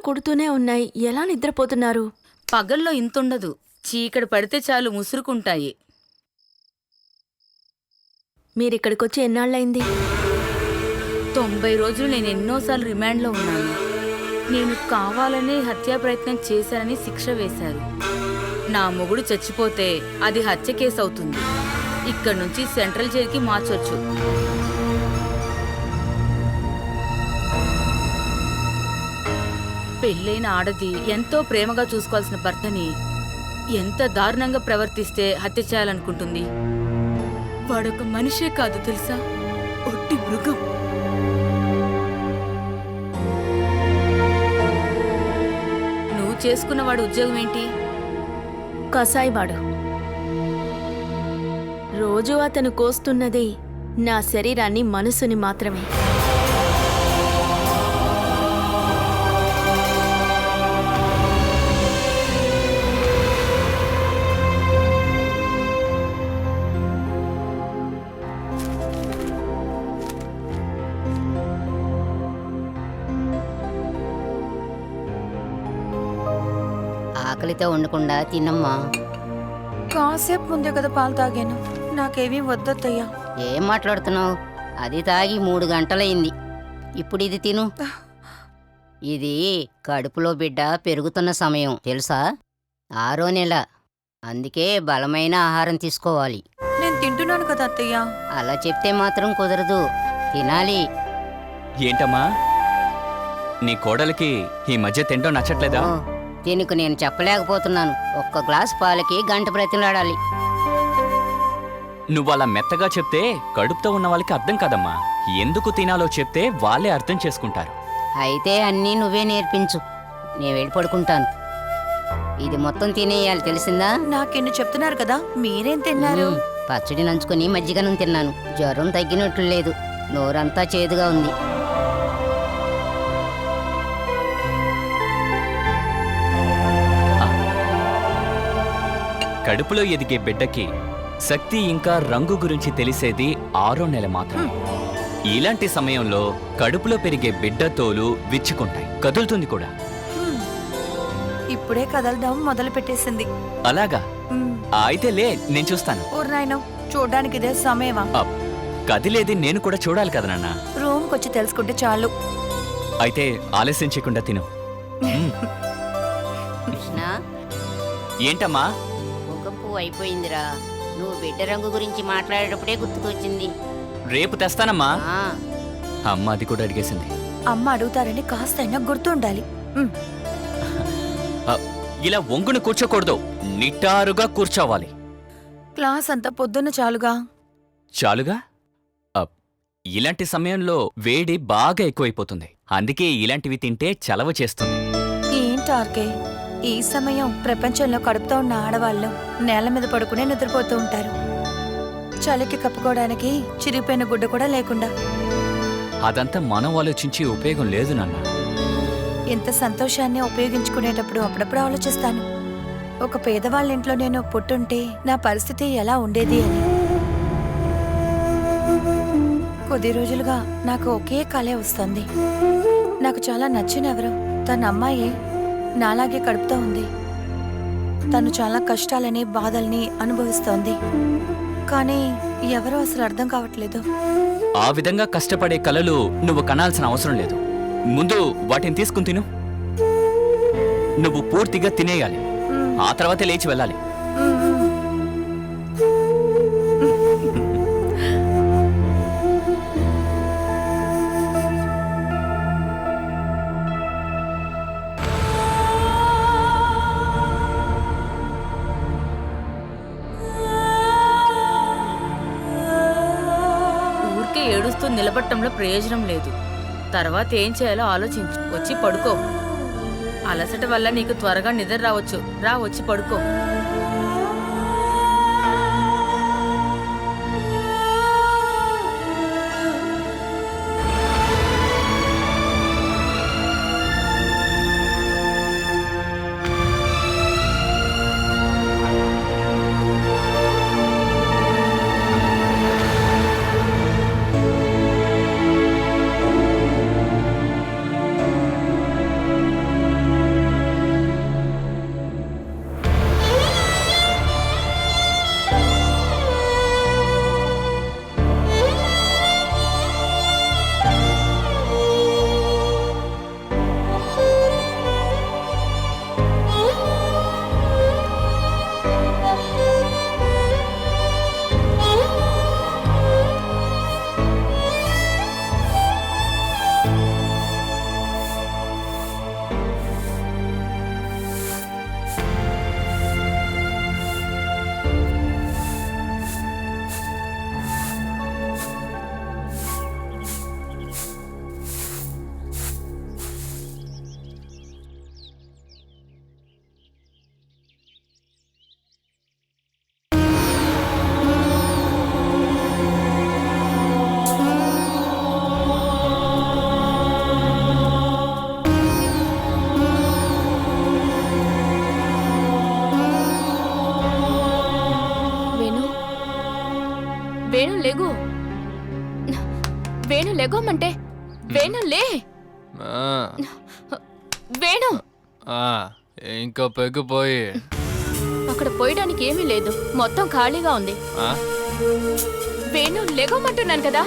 కుడుతూనే ఉన్నాయి. ఎలా నిద్రపోతున్నారు? పగల్లో ఇంతుండదు. చీకటి పడితే చాలు ముసురుకుంటాయి. మీరిక్కడికొచ్చి ఎన్నాళ్ళైంది? 90 రోజులు నేను ఎన్నోసార్లు రిమాండ్లో ఉన్నాను. నేను కావాలనే హత్యా ప్రయత్నం చేశానని శిక్ష వేశారు. నా మొగుడు చచ్చిపోతే అది హత్య కేసు అవుతుంది. ఇక్కడి నుంచి సెంట్రల్ జైలుకి మార్చొచ్చు. పెళ్ళైన ఆడది ఎంతో ప్రేమగా చూసుకోవాల్సిన భర్తని ఎంత దారుణంగా ప్రవర్తిస్తే హత్య చేయాలనుకుంటుంది? వాడొక మనిషే కాదు తెలుసా, ఒట్టి మృగం. నువ్వు చేసుకున్నవాడు ఉద్యోగం ఏంటి? కసాయివాడు. రోజూ అతను కోస్తున్నది నా శరీరాన్ని, మనసుని మాత్రమే. ఆకలితో ఉండకుండా తినమ్మా. కాసేపు ముందే కదా పాలు తాగాను, నాకేమీ వద్దత్తయ్యా. ఏం మాట్లాడుతున్నావు? అది తాగి 3 గంటలయింది. ఇప్పుడు ఇది తిను. ఇది కడుపులో బిడ్డ పెరుగుతున్న సమయం తెలుసా? 6వ నెల. అందుకే బలమైన ఆహారం తీసుకోవాలి. నేను తింటున్నాను కదా అత్తయ్యా. అలా చెప్తే మాత్రం కుదరదు, తినాలి. ఏంటమ్మా, నీ కోడలికి ఈ మధ్య తింటం నచ్చట్లేదా? ఓ, దీనికి నేను చెప్పలేకపోతున్నాను. ఒక్క గ్లాస్ పాలకి గంట బ్రతిలాడాలి. నువ్వలా మెత్తగా చెప్తే కడుపుతో ఉన్న వాళ్ళకి అర్థం కాదమ్మా. ఎందుకు తినాలో చెప్తే వాళ్ళే అర్థం చేసుకుంటారు. అయితే అన్నీ నువ్వే నేర్పించు. నేను వెళ్ళి పడుకుంటాను. ఇది మొత్తం తినేయాలి, తెలిసిందా? నాకెన్ని చెప్తున్నారు కదా, మీరేం తిన్నారు? పచ్చడి నంచుకొని మజ్జిగనం తిన్నాను. జ్వరం తగ్గినట్లు లేదు, నోరంతా చేదుగా ఉంది. కడుపులో ఎదిగే బిడ్డకి శక్తి ఇంకా రంగు గురించి తెలిసేది 6వ నెల మాత్రమే. ఇలాంటి సమయంలో కడుపులో పెరిగే బిడ్డ తోలు విచ్చుకుంటాయి, కదులుతుంది కూడా. ఇప్పుడే కదలడం మొదలు పెట్టేసింది. అలాగా? అయితే లే, నేను చూస్తాను. ఊర్నాయనం, చూడ్డానికి ఇదే సమయమా? కదిలేది నేను కూడా చూడాలి కదా నాన్న. రూమ్కి వచ్చి తెలుసుకుంటే చాలు. అయితే ఆలస్యం చేయకుండా తిను. కృష్ణ, ఏంటమ్మా? కుంకుమ పువ్వు అయిపోయిందిరా. నువ్వు బిడ్డ రంగు గురించి మాట్లాడేటప్పుడే గుర్తుకొచ్చింది. రేపు తెస్తానమ్మా. ఆ, అమ్మ అది కూడా అడిగేసింది. అమ్మ అడుగుతారని కాస్తైనా గుర్తుండాలి. ఇలా వంగును కూర్చోకూడదు, నిటారుగా కూర్చోవాలి. క్లాస్ అంతా పొద్దున్న చాలుగా. చాలుగా? ఇలాంటి సమయంలో వేడి బాగా ఎక్కువైపోతుంది. అందుకే ఇలాంటివి తింటే చలవ చేస్తుంది. ఏంటార్కే, ఈ సమయం ప్రపంచంలో కడుపుతో ఉన్న ఆడవాళ్ళు నేల మీద పడుకునే నిద్రపోతూ ఉంటారు. చలికి కప్పుకోవడానికి చిరిగిపోయిన గుడ్డ కూడా లేకుండా. అదంతా మనం ఆలోచించి ఉపయోగం లేదు నాన్న. ఇంత సంతోషాన్ని ఉపయోగించుకునేటప్పుడు అప్పుడప్పుడు ఆలోచిస్తాను, ఒక పేదవాళ్ళ ఇంట్లో నేను పుట్టుంటే నా పరిస్థితి ఎలా ఉండేది అని. కొద్ది రోజులుగా నాకు ఒకే కలే వస్తుంది. నాకు చాలా నచ్చిన ఎవరు, తన అమ్మాయి నాలాగే కడుపుతో ఉంది. తను చాలా కష్టాలని, బాధల్ని అనుభవిస్తోంది. కానీ ఎవరో అసలు అర్థం కావట్లేదు. ఆ విధంగా కష్టపడే కలలు నువ్వు కనాల్సిన అవసరం లేదు. ముందు వాటిని తీసుకుని తిను. నువ్వు పూర్తిగా తినేయాలి, ఆ తర్వాతే లేచి వెళ్ళాలి. ఊరికే ఏడుస్తూ నిలబట్టంలో ప్రయోజనం లేదు. తర్వాత ఏం చేయాలో ఆలోచించు. వచ్చి పడుకో. అలసట వల్ల నీకు త్వరగా నిద్ర రావచ్చు. వచ్చి పడుకో. వేణు లేగు. వేణు లెగోమంటే. వేణు లే. వేణు ఇంకా పెగ్గిపోయి అక్కడ పోయడానికి ఏమీ లేదు, మొత్తం ఖాళీగా ఉంది. వేణు లెగోమంటున్నాను కదా.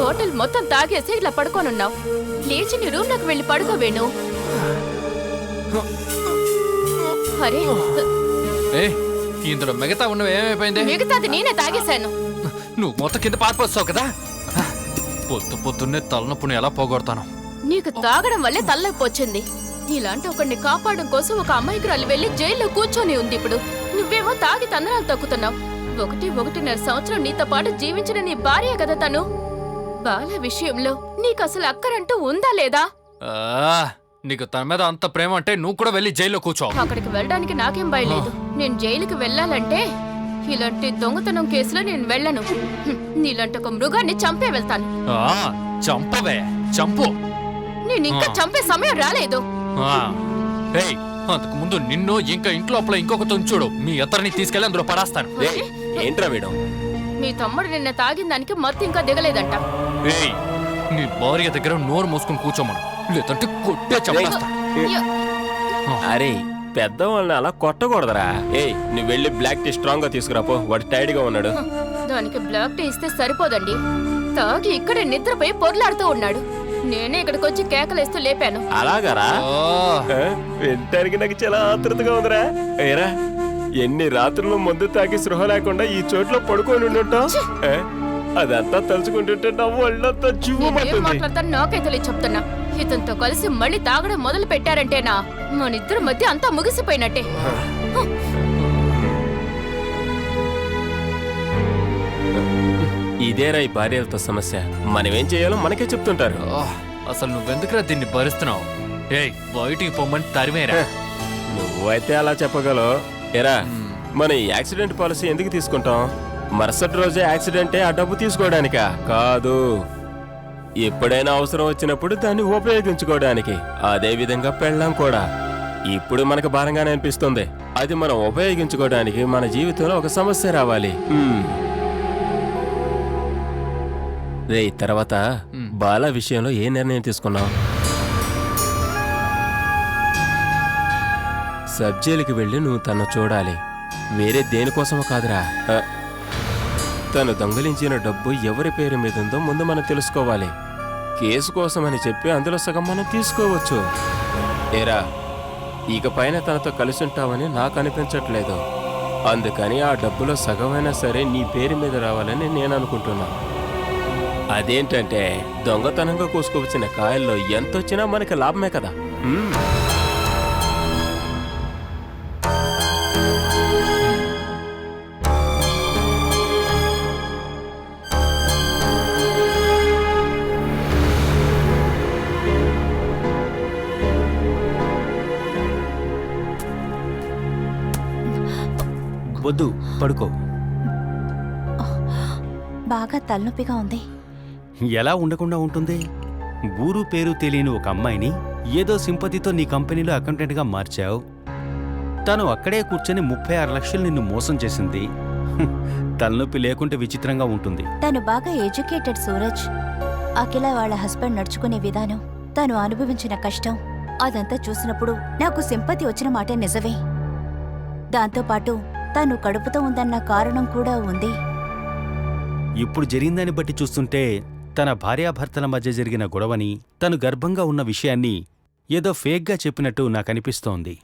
హోటల్ మొత్తం తాగేసి ఇలా పడుకోనున్నావు. లేచి నీ రూమ్ లోకి వెళ్ళి పడుకో వేణు. అరే ఇందులో మిగతా ఉన్నవి ఏమైపోయింది? మిగతాది నేనే తాగేశాను. నువ్వు మొత్తం కింద పారిపోస్తావు కదా. పొద్దున్నే తలనొప్పుని ఎలా పోగొడతాను? నీకు తాగడం వల్లే తలనొప్పి వచ్చింది. నీలాంటి ఒకరిని కాపాడడం కోసం ఒక అమాయకురాలు వెళ్లి జైల్లో కూర్చొని ఉంది. ఇప్పుడు నువ్వేమో తాగి తందనాలు తొక్కుతున్నావు. 1.5 సంవత్సరం నీతో పాటు జీవించిన నీ భార్య కదా తను. బాల విషయంలో నీకు అసలు అక్కరంటూ ఉందా లేదా? నీకు తన మీద అంత ప్రేమ అంటే నువ్వు కూడా వెళ్ళి జైల్లో కూర్చో. అక్కడికి వెళ్ళడానికి నాకేం భయం లేదు. నేను జైలుకి వెళ్ళాలంటే ఇలాంటి దొంగతనం కేసులో నేను వెళ్ళను. నీలాంటి ఒక మృగాన్ని చంపే వెళ్తాను. చంపవే, చంపు. నేను ఇంకా చంపే సమయం రాలేదు. అంతకు ముందు నిన్ను ఇంకా ఇంట్లో ఇంకొక చూడు. మీ ఇద్దరిని తీసుకెళ్లి అందులో పడేస్తాను. ఏంట్రా వీడు? మీ తమ్ముడు నిన్న తాగిన దానికి మత్తు ఇంకా దిగలేదంట. నీ భార్య దగ్గర నోరు మూసుకుని కూర్చోమను, లేదంటే కొట్టే చంపేస్తా. అరే పెద్దవాళ్ళని అలా కొట్టకూడదరా. నువ్వు వెళ్ళి బ్లాక్ టీ స్ట్రాంగ్ గా తీసుకురాపో, వాడు టైర్డ్ గా ఉన్నాడు. దానికి బ్లాక్ టీ ఇస్తే సరిపోదండి. తాగి ఇక్కడే నిద్రపోయి పొర్లాడుతూ ఉన్నాడు. నేనే ఇక్కడికి వచ్చి కేకలేస్తూ లేపాను. అలాగరా? వింటానికి నాకు చాలా ఆతృతగా ఉందిరా. ఏరా ఎన్ని రాత్రులు మందు తాగి సృహ లేకుండా ఈ చోట్ల పడుకొని ఉండటం, అదంతా తలుచుకుంటుంటే నా ఒళ్ళంతా ఏం మాట్లాడతాను నాకే తెలియదు చెప్తున్నా. ఇతనితో కలిసి మళ్ళీ తాగడం మొదలు పెట్టారంటేనా మన ఇద్దరి మధ్య అంతా ముగిసిపోయినట్టే. ఇదేరా ఈ భార్యలతో సమస్య. మనమేం చేయాలో మనకే చెప్తుంటారు. అసలు నువ్వెందుకురా దీన్ని భరిస్తున్నావు? బయటికి పొమ్మని తరిమేరా. నువ్వైతే అలా చెప్పగలవు. ఎరా మన ఈ యాక్సిడెంట్ పాలసీ ఎందుకు తీసుకుంటాం? మరుసటి రోజే యాక్సిడెంటే ఆ డబ్బు తీసుకోవడానికా? కాదు, ఎప్పుడైనా అవసరం వచ్చినప్పుడు దాన్ని ఉపయోగించుకోవడానికి. అదే విధంగా పెళ్ళాం కూడా ఇప్పుడు మనకు భారంగానే అనిపిస్తుంది. అది మనం ఉపయోగించుకోవడానికి మన జీవితంలో ఒక సమస్య రావాలి. రే తర్వాత బాల విషయంలో ఏ నిర్ణయం తీసుకున్నావు? సబ్జీలకి వెళ్ళి నువ్వు తను చూడాలి, వేరే దేనికోసమో కాదురా. తను దొంగలించిన డబ్బు ఎవరి పేరు మీద ఉందో ముందు మనం తెలుసుకోవాలి. కేసు కోసమని చెప్పి అందులో సగం మనం తీసుకోవచ్చు. ఏరా ఇక పైన తనతో కలిసి ఉంటావని నాకు అనిపించట్లేదు. అందుకని ఆ డబ్బులో సగమైనా సరే నీ పేరు మీద రావాలని నేను అనుకుంటున్నా. అదేంటంటే దొంగతనంగా కోసుకొచ్చిన కాయల్లో ఎంతొచ్చినా మనకి లాభమే కదా. వద్దు, పడుకో. బాగా తలనొప్పిగా ఉంది. ఎలా ఉండకుండా ఉంటుంది? ఊరు పేరు తెలియని ఒక అమ్మాయిని ఏదో సింపతితో నీ కంపెనీలో అకౌంటెంట్గా మార్చావు. తను అక్కడే కూర్చొని 36 లక్షలు నిన్ను మోసం చేసింది. తలనొప్పి లేకుంటే విచిత్రంగా ఉంటుంది. తను బాగా ఎడ్యుకేటెడ్ సూరజ్. అఖిల వాళ్ళ హస్బెండ్ నడుచుకునే విధానం, తను అనుభవించిన కష్టం, అదంతా చూసినప్పుడు నాకు సింపతి వచ్చిన మాట నిజమే. దాంతోపాటు తను కడుపుతో ఉందన్న కారణం కూడా ఉంది. ఇప్పుడు జరిగిందాన్ని బట్టి చూస్తుంటే తన భార్యాభర్తల మధ్య జరిగిన గొడవని, తను గర్భంగా ఉన్న విషయాన్ని ఏదో ఫేక్గా చెప్పినట్టు నాకనిపిస్తోంది.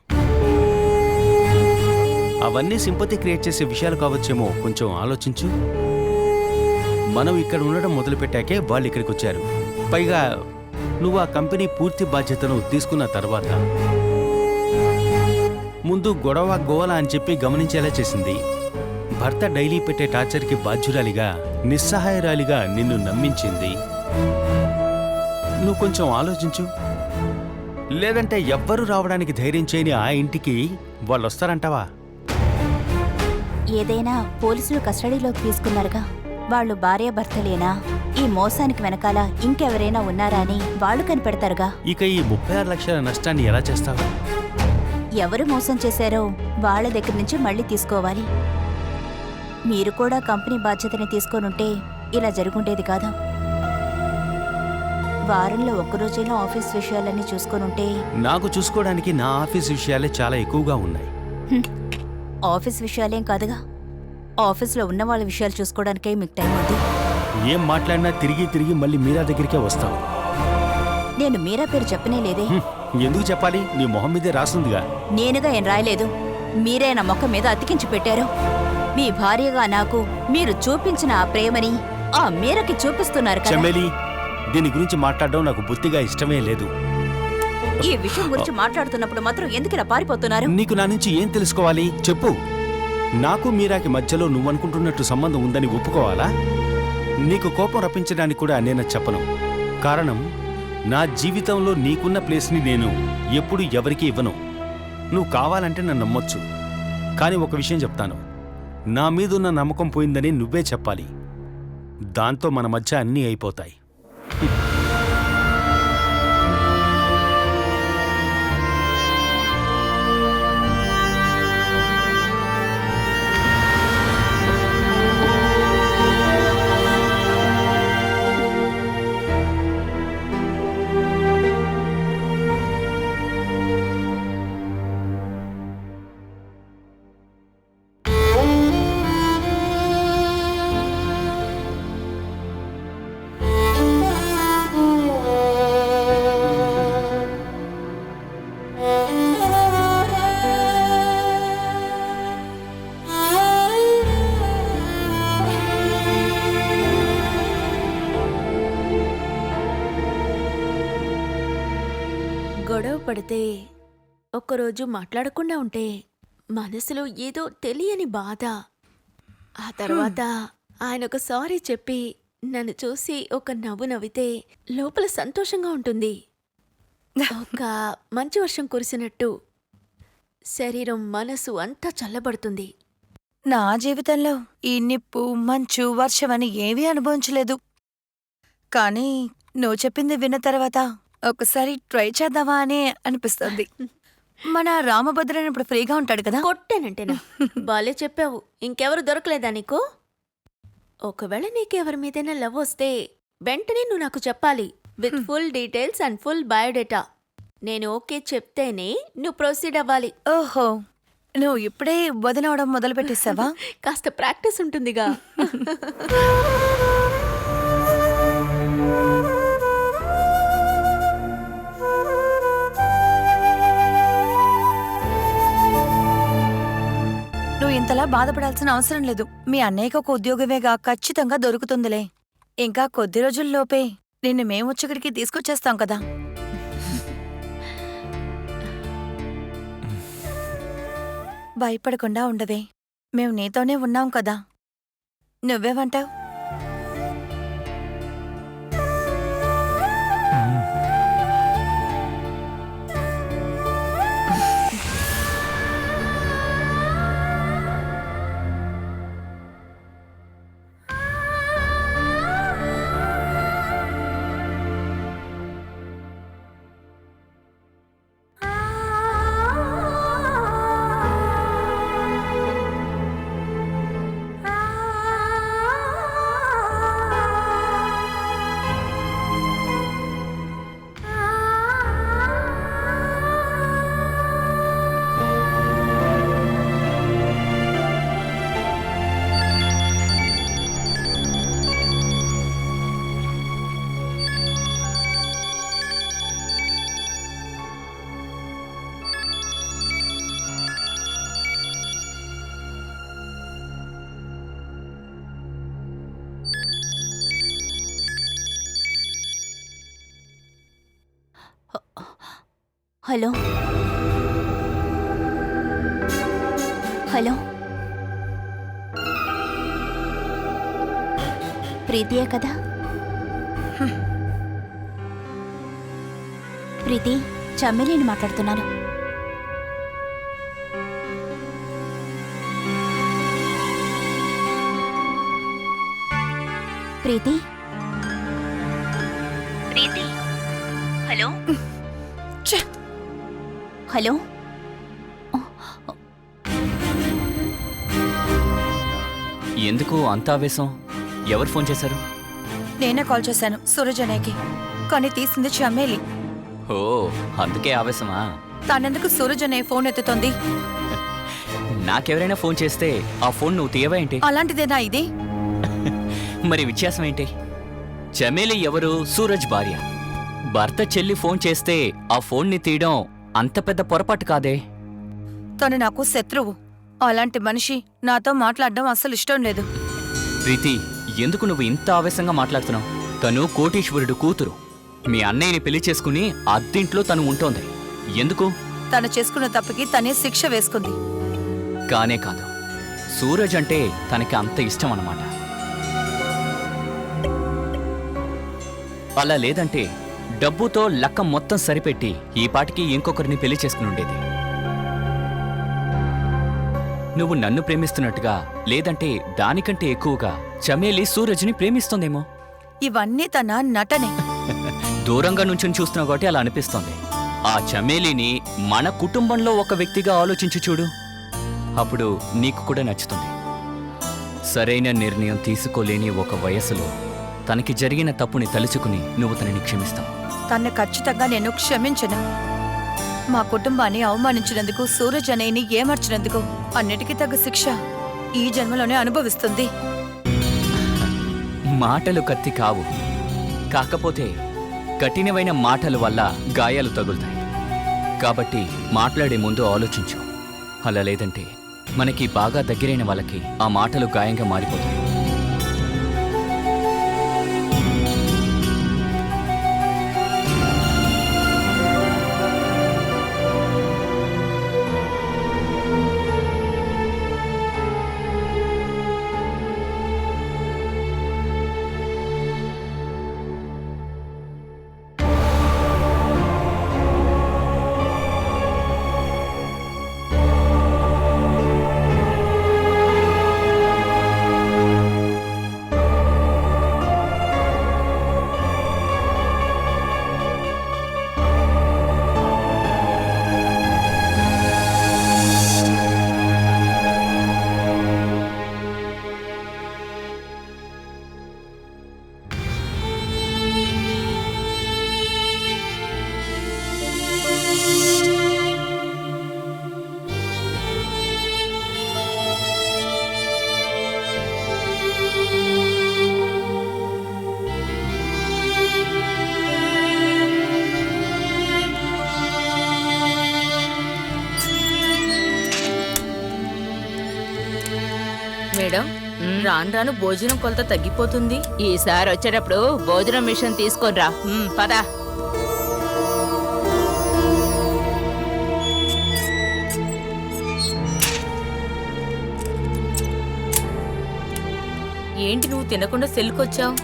అవన్నీ సింపతి క్రియేట్ చేసే విషయాలు కావచ్చేమో. కొంచెం ఆలోచించు. మనం ఇక్కడ ఉండడం మొదలుపెట్టాకే వాళ్ళు ఇక్కడికి వచ్చారు. పైగా నువ్వు ఆ కంపెనీ పూర్తి బాధ్యతను తీసుకున్న తర్వాత ముందు గొడవ గోల అని చెప్పి గమనించేలా చేసింది. భర్త డైలీ పెట్టే టార్చర్కి బాధ్యురాలిగా, నిస్సహాయరాలిగా నిన్ను నమ్మించింది. నువ్వు కొంచెం ఆలోచించు. లేదంటే ఎవ్వరూ రావడానికి ధైర్యం చేయని ఆ ఇంటికి వాళ్ళొస్తారంటావా? ఏదైనా పోలీసులు కస్టడీలోకి తీసుకున్నారుగా, వాళ్ళు భార్యాభర్తలేనా? ఈ మోసానికి వెనకాల ఇంకెవరైనా ఉన్నారా అని వాళ్ళు కనిపెడతారుగా. ఇక ఈ 36 లక్షల నష్టాన్ని ఎలా చేస్తావు? ఎవరు మోసం చేశారో వాళ్ళ దగ్గర నుంచి మళ్ళీ తీసుకోవాలి. మీరు కూడా కంపెనీ బాధ్యతని తీసుకోనుంటే ఇలా జరుగుండేది కాదు. వారంలో ఒక్కరోజైనా ఆఫీస్ విషయాలన్నీ చూసుకోనుంటే. నాకు చూసుకోవడానికి నా ఆఫీస్ విషయాలే చాలా ఎక్కువగా ఉన్నాయి. ఆఫీస్ విషయాలేం కాదుగా, ఆఫీస్లో ఉన్న వాళ్ళ విషయాలు చూసుకోవడానికే మీకు టైం ఉంది. ఏం మాట్లాడినా తిరిగి తిరిగి మళ్ళీ మీరా దగ్గరికే వస్తావు. నేను మీరా పేరు చెప్పనే లేదే. ఎందుకు చెప్పాలి? నీ మొహం మీదే రాసుందిగా. నేనుగా ఏం రాయలేదు, మీరే నా మొక్క మీద అతికించి పెట్టారు. మీ భార్యగా నాకు మీరు చూపించిన ఆ ప్రేమని ఆ మీరకి చూపిస్తున్నారు కదా. చెమ్మేలి, దీని గురించి మాట్లాడడం నాకు బొత్తిగా ఇష్టమే లేదు. ఈ విషయం గురించి మాట్లాడుతున్నప్పుడు మాత్రం ఎందుకు ఇలా పారిపోతున్నారు? నీకు నా నుంచి ఏం తెలుసుకోవాలి చెప్పు. నాకు మీరాకి మధ్యలో నువ్వనుకుంటున్నట్టు సంబంధం ఉందని ఒప్పుకోవాలా? నీకు కోపం రప్పించడానికి కూడా నేను చెప్పను. కారణం, నా జీవితంలో నీకున్న ప్లేస్ని నేను ఎప్పుడు ఎవరికీ ఇవ్వను. నువ్వు కావాలంటే నన్ను నమ్మొచ్చు, కానీ ఒక విషయం చెప్తాను. నా మీదున్న నమ్మకం పోయిందని నువ్వే చెప్పాలి. దాంతో మన మధ్య అన్నీ అయిపోతాయి. గొడవ పడితే ఒక్కరోజు మాట్లాడకుండా ఉంటే మనసులో ఏదో తెలియని బాధ. ఆ తర్వాత ఆయన ఒక సారీ చెప్పి నన్ను చూసి ఒక నవ్వు నవ్వితే లోపల సంతోషంగా ఉంటుంది. ఒక మంచి వర్షం కురిసినట్టు శరీరం మనసు అంతా చల్లబడుతుంది. నా జీవితంలో ఈ నిప్పు మంచు వర్షం అని ఏవీ అనుభవించలేదు. కానీ నువ్వు చెప్పింది విన్న తర్వాత ఒకసారి ట్రై చేద్దామా అని అనిపిస్తుంది. మన రామభద్రన్ ఇప్పుడు ఫ్రీగా ఉంటాడు కదా. కొట్టానంటేనా? బాలే చెప్పావు. ఇంకెవరు దొరకలేదా నీకు? ఒకవేళ నీకెవరి మీదైనా లవ్ వస్తే వెంటనే నువ్వు నాకు చెప్పాలి, with full details and full biodata. నేను ఓకే చెప్తేనే నువ్వు ప్రొసీడ్ అవ్వాలి. ఓహో, నువ్వు ఇప్పుడే వదినవడం మొదలు పెట్టేసావా? కాస్త ప్రాక్టీస్ ఉంటుందిగా. నువ్వు ఇంతలా బాధపడాల్సిన అవసరం లేదు. మీ అన్నయ్యకు ఒక ఉద్యోగమేగా, ఖచ్చితంగా దొరుకుతుందిలే. ఇంకా కొద్ది రోజుల్లోపే నిన్ను మేమొచ్చక్కడికి తీసుకొచ్చేస్తాం కదా. భయపడకుండా ఉండవే, మేము నీతోనే ఉన్నాం కదా. నువ్వేమంటావ్? హలో హలో, ప్రీతియే కదా? ప్రీతి, చమ్మిలిని మాట్లాడుతున్నాను. ప్రీతి, హలో హలో ఎందుకు అంత ఆవేశం? ఎవరు ఫోన్ చేశారు? నేనే కాల్ చేశాను సూరజ్ అనేకి, కానీ తీసింది చమేలి. ఓ, అందుకే ఆవేశమా? తానెందుకు సూరజ్ అనే ఫోన్ ఎత్తుతోంది? నాకెవరైనా ఫోన్ చేస్తే ఆ ఫోన్ నువ్వు తీయవా ఏంటి? అలాంటిదేనా ఇది? మరి వ్యత్యాసం ఏంటి? చమేలి ఎవరు? సూరజ్ భార్య. భర్త చెల్లి ఫోన్ చేస్తే ఆ ఫోన్ని తీయడం అంత పెద్ద పొరపాటు కాదే. తను నాకు శత్రువు. అలాంటి మనిషి నాతో మాట్లాడడం అస్సలు ఇష్టం లేదు. ప్రీతి, ఎందుకు నువ్వు ఇంత ఆవేశంగా మాట్లాడుతున్నావు? తను కోటీశ్వరుడు కూతురు. మీ అన్నయ్యని పెళ్లి చేసుకుని అద్దింట్లో తను ఉంటోంది. ఎందుకు? తను చేసుకున్న తప్పుకి తనే శిక్ష వేసుకుంది. కానే కాదు, సూరజ్ అంటే తనకి అంత ఇష్టం అన్నమాట. అలా లేదంటే డబ్బుతో లక్క మొత్తం సరిపెట్టి ఈ పాటికి ఇంకొకరిని పెళ్లి చేసుకుని ఉండేది. నువ్వు నన్ను ప్రేమిస్తున్నట్టుగా, లేదంటే దానికంటే ఎక్కువగా చమేలి సూరజ్ని ప్రేమిస్తోందేమో. ఇవన్నీ తన నటనే. దూరంగా నుంచుని చూస్తున్నావు కాబట్టి అలా అనిపిస్తోంది. ఆ చమేలిని మన కుటుంబంలో ఒక వ్యక్తిగా ఆలోచించి చూడు, అప్పుడు నీకు కూడా నచ్చుతుంది. సరైన నిర్ణయం తీసుకోలేని ఒక వయసులో తనకి జరిగిన తప్పుని తలుచుకుని నువ్వు తనని క్షమిస్తావు. తన్ని ఖచ్చితంగా నేను క్షమించను. మా కుటుంబాన్ని అవమానించినందుకు, సూరజ్ అనేని ఏమర్చినందుకు అన్నిటికీ తగ్గ శిక్ష ఈ జన్మలోనే అనుభవిస్తుంది. మాటలు కత్తి కావు, కాకపోతే కఠినమైన మాటల వల్ల గాయాలు తగులుతాయి. కాబట్టి మాట్లాడే ముందు ఆలోచించు. అలా లేదంటే మనకి బాగా దగ్గరైన వాళ్ళకి ఆ మాటలు గాయంగా మారిపోతాయి. మేడం, రాను రాను భోజనం కొలత తగ్గిపోతుంది. ఈసారి వచ్చేటప్పుడు భోజనం మిషన్ తీసుకొనిరా. పద. ఏంటి నువ్వు తినకుండా సెల్కొచ్చావు?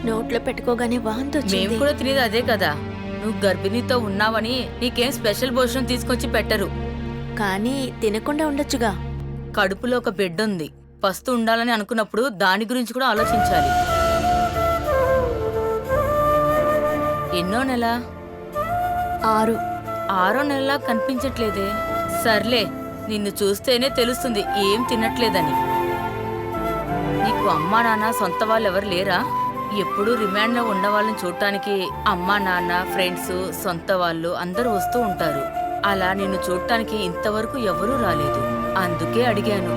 నోట్లో పెట్టుకోగానే వాంతి మేము వచ్చింది. కూడా తినేది అదే కదా. నువ్వు గర్భిణీతో ఉన్నావని నీకేం స్పెషల్ భోజనం తీసుకొచ్చి పెట్టరు. కానీ తినకుండా ఉండొచ్చుగా. కడుపులో ఒక బిడ్డ ఉంది. పస్తు ఉండాలని అనుకున్నప్పుడు దాని గురించి కూడా ఆలోచించాలి. ఎన్నో నెల? 6. 6వ నెలలా కనిపించట్లేదే. సర్లే, నిన్ను చూస్తేనే తెలుస్తుంది ఏం తినట్లేదని. నీకు అమ్మా నాన్న సొంత వాళ్ళు ఎవరు లేరా? ఎప్పుడూ రిమాండ్లో ఉన్నవాళ్ళని చూడటానికి అమ్మా నాన్న, ఫ్రెండ్స్, సొంత వాళ్ళు అందరూ వస్తూ ఉంటారు. అలా నిన్ను చూడటానికి ఇంతవరకు ఎవరూ రాలేదు. అందుకే అడిగాను.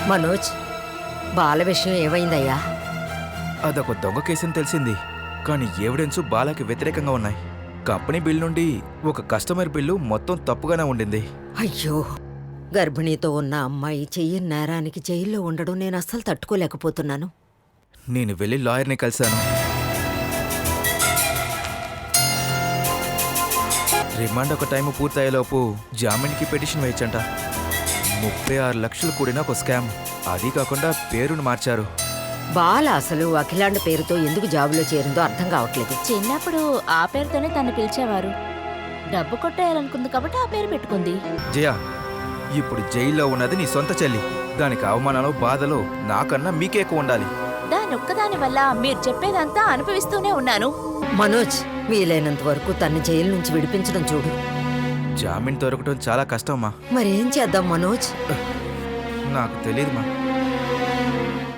మనోజ్, బాల విషయం ఏమైందయ్యా? అదొక దొంగ కేసని తెలిసింది, కానీ ఎవిడెన్స్ బాలాకి వ్యతిరేకంగా ఉన్నాయి. కంపెనీ బిల్ నుండి ఒక కస్టమర్ బిల్లు మొత్తం తప్పుగానే ఉండింది. అయ్యో, గర్భిణీతో ఉన్న అమ్మాయి చెయ్యని నేరానికి జైల్లో ఉండడం నేను అస్సలు తట్టుకోలేకపోతున్నాను. నేను వెళ్ళి లాయర్ని కలిశాను. రిమాండ్ ఒక టైం పూర్తయ్యేలోపు జామీన్కి పిటిషన్ వేయచ్చంట. 36 లక్షలు కూడిన ఒక స్కామ్. అది కాకుండా పేరును మార్చారు. బాల అసలు అఖిలాండ పేరుతో ఎందుకు జాబులో చేరిందో అర్థం కావట్లేదు. చిన్నప్పుడు ఆ పేరుతోనే తను పిలిచేవారు. డబ్బు కొట్టేయాలనుకుంది కాబట్టి ఆ పేరు పెట్టుకుంది. జయ, ఇప్పుడు జైల్లో ఉన్నది నీ సొంత చెల్లి. దానికి అవమానాలు బాధలు నాకన్నా మీకే ఎక్కువ ఉండాలి. దాని ఒక్కదాని వల్ల మీరు చెప్పేదంతా అనుభవిస్తూనే ఉన్నాను. మనోజ్, వీలైనంత వరకు తన్ని జైలు నుంచి విడిపించడం చూడు. జామీన్ దొరకడం చాలా కష్టమ్మా. మరేం చేద్దాం మనోజ్? నాకు తెలియదుమా.